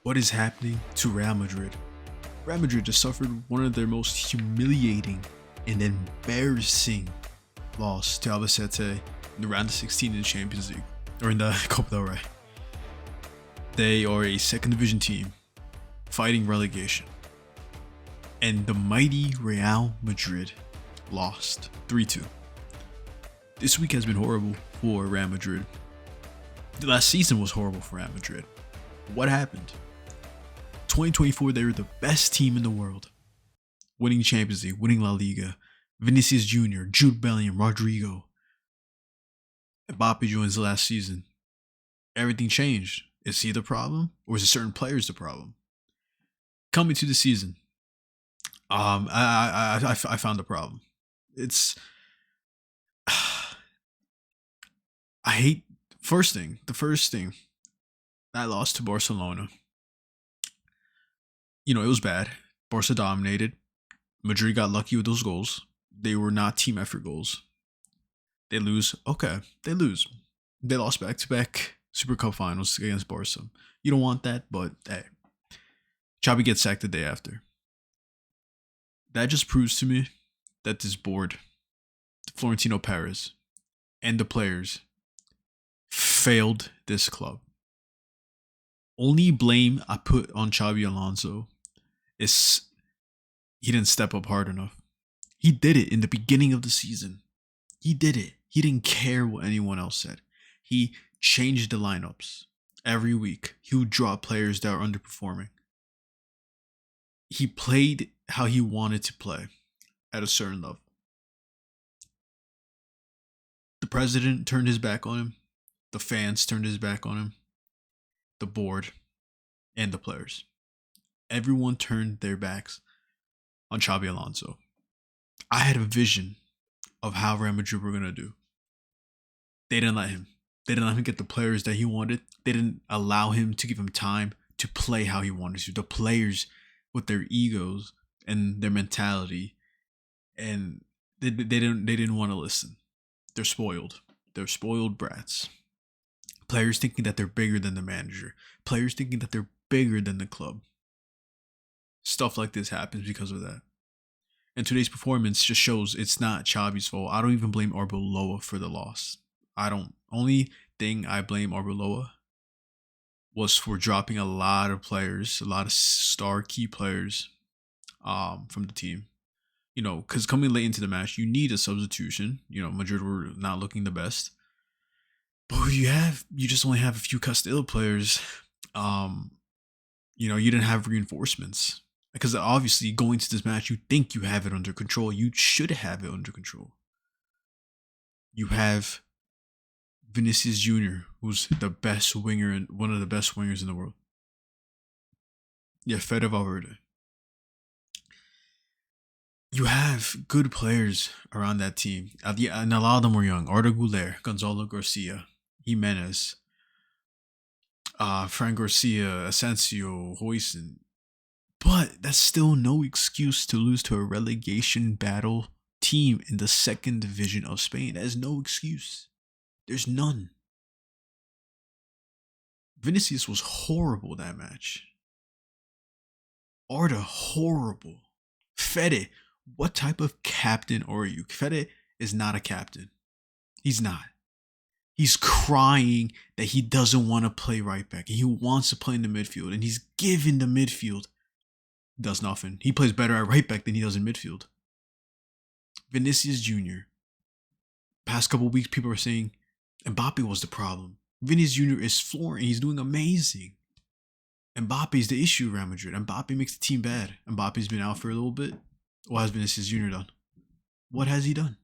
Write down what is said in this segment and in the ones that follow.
What is happening to Real Madrid? Real Madrid just suffered one of their most humiliating and embarrassing loss to Albacete in the round of 16 in the Champions League, or in the Copa del Rey. They are a second division team fighting relegation, and the mighty Real Madrid lost 3-2. This week has been horrible for Real Madrid. The last season was horrible for Real Madrid. What happened? 2024, they were the best team in the world, winning Champions League, winning La Liga. Vinicius Jr., Jude Bellingham, Rodrygo. Mbappe joins the last season. Everything changed. Is he the problem, or is it certain players the problem? Coming to the season, I found the problem. It's I hate the first thing. I lost to Barcelona. It was bad. Barca dominated. Madrid got lucky with those goals. They were not team effort goals. They lose. Okay, they lose. They lost back-to-back Super Cup finals against Barca. You don't want that, but hey. Xavi gets sacked the day after. That just proves to me that this board, Florentino Perez, and the players failed this club. Only blame I put on Xabi Alonso is he didn't step up hard enough. He did it in the beginning of the season. He did it. He didn't care what anyone else said. He changed the lineups every week. He would drop players that were underperforming. He played how he wanted to play at a certain level. The president turned his back on him. The fans turned his back on him. The board and the players. Everyone turned their backs on Xabi Alonso. I had a vision of how Real Madrid were going to do. They didn't let him. They didn't let him get the players that he wanted. They didn't allow him to give him time to play how he wanted to. The players with their egos and their mentality, and they didn't want to listen. They're spoiled. They're spoiled brats. Players thinking that they're bigger than the manager. Players thinking that they're bigger than the club. Stuff like this happens because of that. And today's performance just shows it's not Xavi's fault. I don't even blame Arbeloa for the loss. Only thing I blame Arbeloa was for dropping a lot of players, a lot of star key players from the team. Because coming late into the match, you need a substitution. Madrid were not looking the best. But you just only have a few Castilla players. You didn't have reinforcements. Because obviously going to this match, you think you have it under control. You should have it under control. You have Vinicius Jr., who's the best winger and one of the best wingers in the world. Yeah, Valverde. You have good players around that team. And a lot of them were young. Arda Güler, Gonzalo Garcia, Jimenez, Fran Garcia, Asensio, Hoyson. But that's still no excuse to lose to a relegation battle team in the second division of Spain. That is no excuse. There's none. Vinicius was horrible that match. Arda, horrible. Fede, what type of captain are you? Fede is not a captain. He's not. He's crying that he doesn't want to play right back. And he wants to play in the midfield. And he's given the midfield. Does nothing. He plays better at right back than he does in midfield. Vinicius Jr. Past couple weeks, people are saying Mbappe was the problem. Vinicius Jr. is flooring. He's doing amazing. Mbappe is the issue, Real Madrid. Mbappe makes the team bad. Mbappe's been out for a little bit. What has Vinicius Jr. done? What has he done?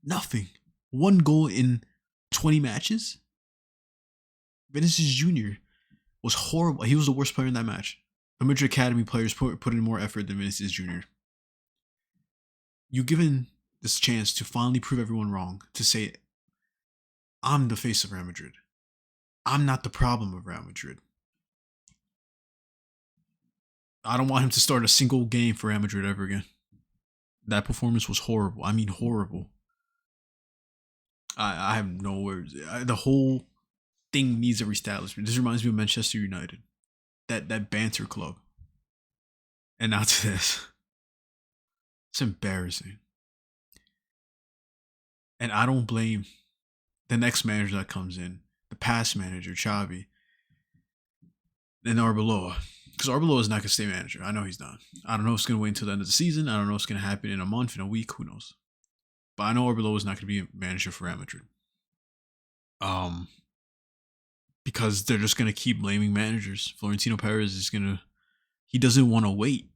Nothing. 1 goal in 20 matches? Vinicius Jr. was horrible. He was the worst player in that match. The Madrid Academy players put in more effort than Vinicius Jr. You're given this chance to finally prove everyone wrong. To say, I'm the face of Real Madrid. I'm not the problem of Real Madrid. I don't want him to start a single game for Real Madrid ever again. That performance was horrible. I mean, horrible. I have no words. The whole thing needs a reestablishment. This reminds me of Manchester United. that banter club. And now to this. It's embarrassing. And I don't blame the next manager that comes in, the past manager, Xavi, and Arbeloa. Because Arbeloa is not going to stay manager. I know he's not. I don't know if it's going to wait until the end of the season. I don't know what's going to happen in a month, in a week. Who knows? But I know Arbeloa is not going to be a manager for Real Madrid. Because they're just going to keep blaming managers. Florentino Perez is going to... He doesn't want to wait.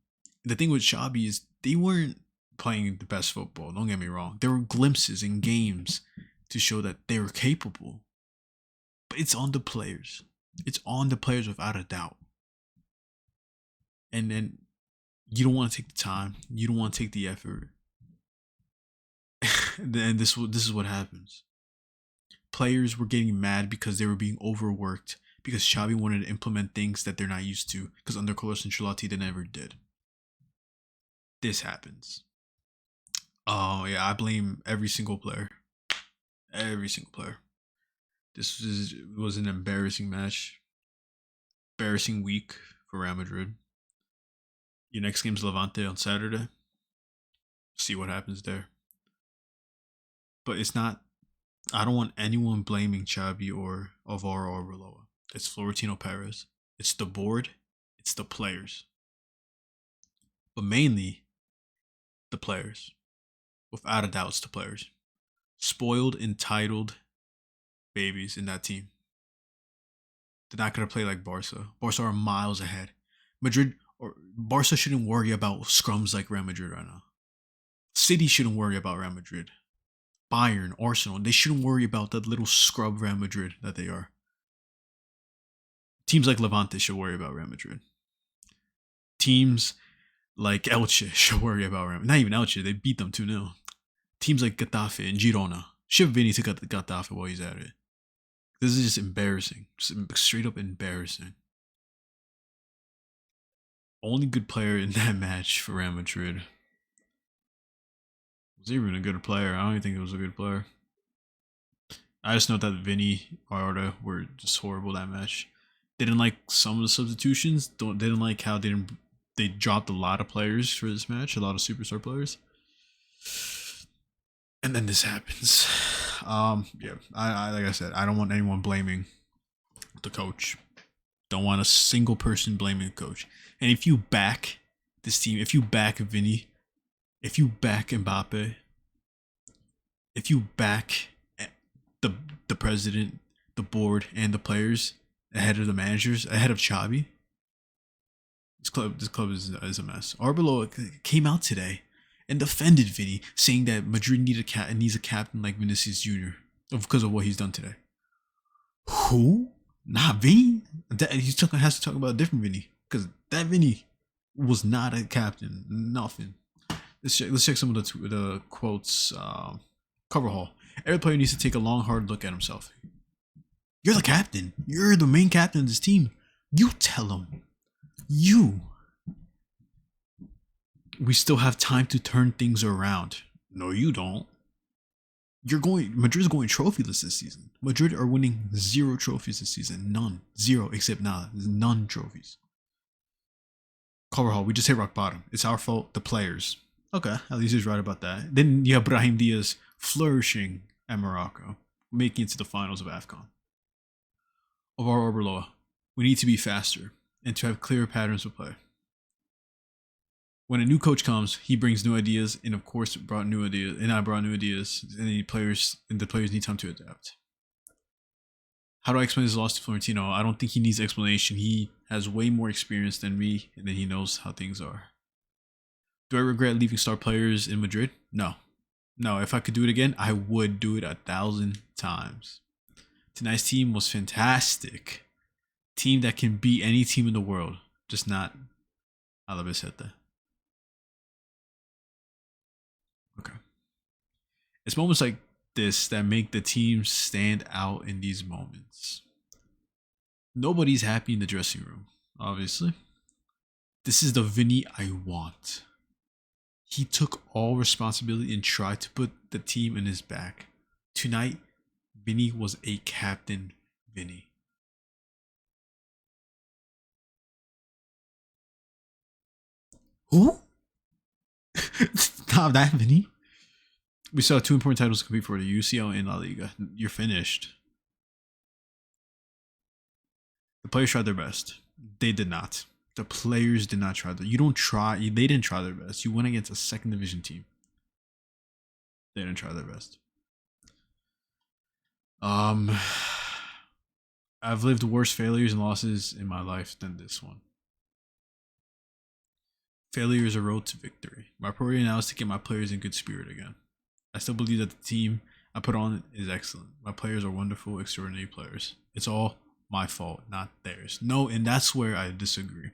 The thing with Xavi is they weren't playing the best football. Don't get me wrong. There were glimpses in games to show that they were capable. But it's on the players. It's on the players without a doubt. And then you don't want to take the time. You don't want to take the effort. And this is what happens. Players were getting mad because they were being overworked. Because Xavi wanted to implement things that they're not used to. Because under Carlos Ancelotti, they never did. This happens. Oh, yeah, I blame every single player. Every single player. This was an embarrassing match. Embarrassing week for Real Madrid. Your next game's Levante on Saturday. See what happens there. But it's not... I don't want anyone blaming Xavi or Alvaro or Arbeloa. It's Florentino Perez. It's the board. It's the players. But mainly, the players. Without a doubt, it's the players. Spoiled, entitled babies in that team. They're not going to play like Barca. Barca are miles ahead. Barca shouldn't worry about scrums like Real Madrid right now. City shouldn't worry about Real Madrid. Bayern, Arsenal, they shouldn't worry about that little scrub Real Madrid that they are. Teams like Levante should worry about Real Madrid. Teams like Elche should worry about Real Madrid. Not even Elche, they beat them 2-0. Teams like Getafe and Girona should Vini to Getafe while he's at it. This is just embarrassing. Just straight up embarrassing. Only good player in that match for Real Madrid. Was he even a good player? I don't even think it was a good player. I just know that Vini or Arda were just horrible that match. Didn't like some of the substitutions. Didn't like how they dropped a lot of players for this match, a lot of superstar players. And then this happens. Yeah, I like I said, I don't want anyone blaming the coach. Don't want a single person blaming the coach. And if you back this team, if you back Vini, if you back Mbappe, if you back the president, the board, and the players ahead of the managers, ahead of Xavi, this club is a mess. Arbeloa came out today and defended Vini, saying that Madrid needs a captain like Vinicius Jr. because of what he's done today. Who? Not Vini. Has to talk about a different Vini, because that Vini was not a captain. Nothing. Let's check some of the quotes. Cover Hall. Every player needs to take a long, hard look at himself. You're the captain. You're the main captain of this team. You tell him. You. We still have time to turn things around. No, you don't. Madrid's going trophyless this season. Madrid are winning 0 trophies this season. None. 0, except none trophies. Carvajal, we just hit rock bottom. It's our fault, the players. Okay, at least he's right about that. Then you have Brahim Diaz flourishing at Morocco, making it to the finals of AFCON. Alvaro Arbeloa, we need to be faster and to have clearer patterns of play. When a new coach comes, he brings new ideas, and of course brought new ideas, and the players need time to adapt. How do I explain this loss to Florentino? I don't think he needs explanation. He has way more experience than me, and then he knows how things are. Do I regret leaving star players in Madrid? No. No, if I could do it again, I would do it 1,000 times. Tonight's team was fantastic. Team that can beat any team in the world, just not albacete. Okay. It's moments like this that make the team stand out in these moments. Nobody's happy in the dressing room, obviously. This is the Vini I want. He took all responsibility and tried to put the team in his back. Tonight, Vini was a captain Vini. Who? Stop that, Vinny. We still have two important titles to compete for: the UCL and La Liga. You're finished. The players tried their best. They did not. The players did not try. You don't try. They didn't try their best. You went against a second division team. They didn't try their best. Um, I've lived worse failures and losses in my life than this one. Failure is a road to victory. My priority now is to get my players in good spirit again. I still believe that the team I put on is excellent. My players are wonderful, extraordinary players. It's all my fault, not theirs. No, and that's where I disagree.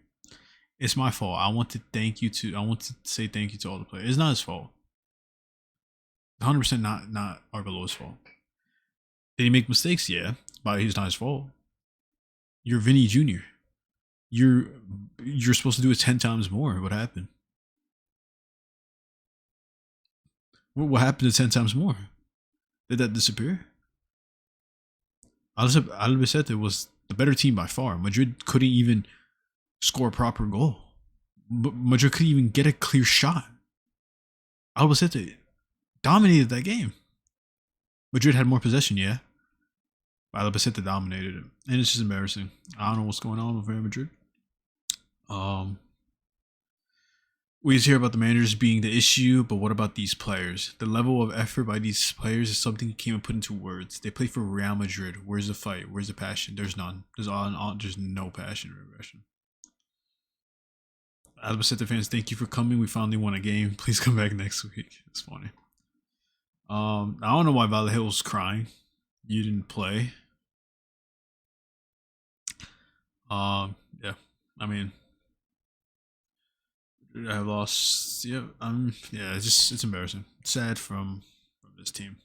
It's my fault. I want to say thank you to all the players. It's not his fault. 100% not Arbeloa's fault. Did he make mistakes? Yeah, but he's not his fault. You're Vini Jr. You're supposed to do it 10 times more. What happened? What happened to 10 times more? Did that disappear? Albacete was the better team by far. Madrid couldn't even score a proper goal. Madrid couldn't even get a clear shot. Albacete dominated that game. Madrid had more possession, yeah. Albacete dominated it. And it's just embarrassing. I don't know what's going on with Real Madrid. We just hear about the managers being the issue, but what about these players? The level of effort by these players is something you can't even put into words. They play for Real Madrid. Where's the fight? Where's the passion? There's none. There's no passion or aggression. Albacete fans, thank you for coming. We finally won a game. Please come back next week. It's funny. I don't know why Valverde was crying. You didn't play. Yeah. I mean, I lost. Yeah. Yeah. It's embarrassing. Sad from this team.